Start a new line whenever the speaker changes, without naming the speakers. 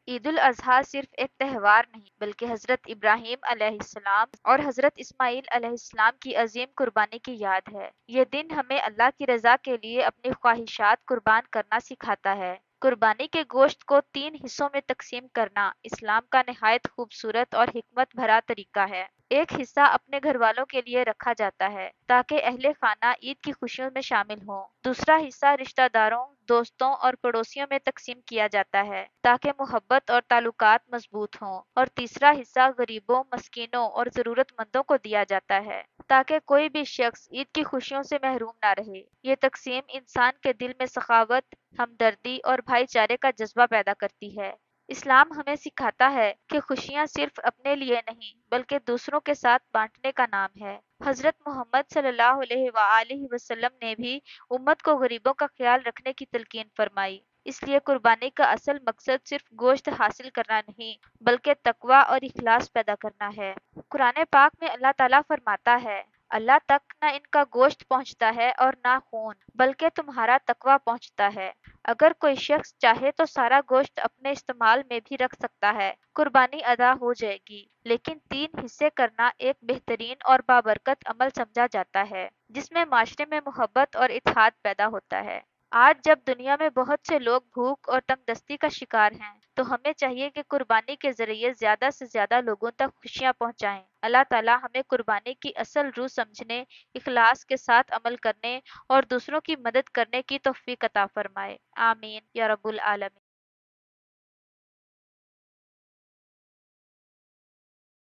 عید الاضحیٰ صرف ایک تہوار نہیں بلکہ حضرت ابراہیم علیہ السلام اور حضرت اسماعیل علیہ السلام کی عظیم قربانی کی یاد ہے۔ یہ دن ہمیں اللہ کی رضا کے لیے اپنی خواہشات قربان کرنا سکھاتا ہے۔ قربانی کے گوشت کو 3 حصوں میں تقسیم کرنا اسلام کا نہایت خوبصورت اور حکمت بھرا طریقہ ہے۔ ایک حصہ اپنے گھر والوں کے لیے رکھا جاتا ہے تاکہ اہل خانہ عید کی خوشیوں میں شامل ہوں۔ دوسرا حصہ رشتہ داروں، دوستوں اور پڑوسیوں میں تقسیم کیا جاتا ہے تاکہ محبت اور تعلقات مضبوط ہوں، اور تیسرا حصہ غریبوں، مسکینوں اور ضرورت مندوں کو دیا جاتا ہے تاکہ کوئی بھی شخص عید کی خوشیوں سے محروم نہ رہے۔ یہ تقسیم انسان کے دل میں سخاوت، ہمدردی اور بھائی چارے کا جذبہ پیدا کرتی ہے۔ اسلام ہمیں سکھاتا ہے کہ خوشیاں صرف اپنے لیے نہیں بلکہ دوسروں کے ساتھ بانٹنے کا نام ہے۔ حضرت محمد صلی اللہ علیہ وآلہ وسلم نے بھی امت کو غریبوں کا خیال رکھنے کی تلقین فرمائی۔ اس لیے قربانی کا اصل مقصد صرف گوشت حاصل کرنا نہیں بلکہ تقوی اور اخلاص پیدا کرنا ہے۔ قرآن پاک میں اللہ تعالیٰ فرماتا ہے، اللہ تک نہ ان کا گوشت پہنچتا ہے اور نہ خون، بلکہ تمہارا تقوی پہنچتا ہے۔ اگر کوئی شخص چاہے تو سارا گوشت اپنے استعمال میں بھی رکھ سکتا ہے، قربانی ادا ہو جائے گی، لیکن 3 حصے کرنا ایک بہترین اور بابرکت عمل سمجھا جاتا ہے جس میں معاشرے میں محبت اور اتحاد پیدا ہوتا ہے۔ آج جب دنیا میں بہت سے لوگ بھوک اور تنگ دستی کا شکار ہیں تو ہمیں چاہیے کہ قربانی کے ذریعے زیادہ سے زیادہ لوگوں تک خوشیاں پہنچائیں۔ اللہ تعالیٰ ہمیں قربانی کی اصل روح سمجھنے، اخلاص کے ساتھ عمل کرنے اور دوسروں کی مدد کرنے کی توفیق عطا فرمائے۔ آمین یا رب العالمین۔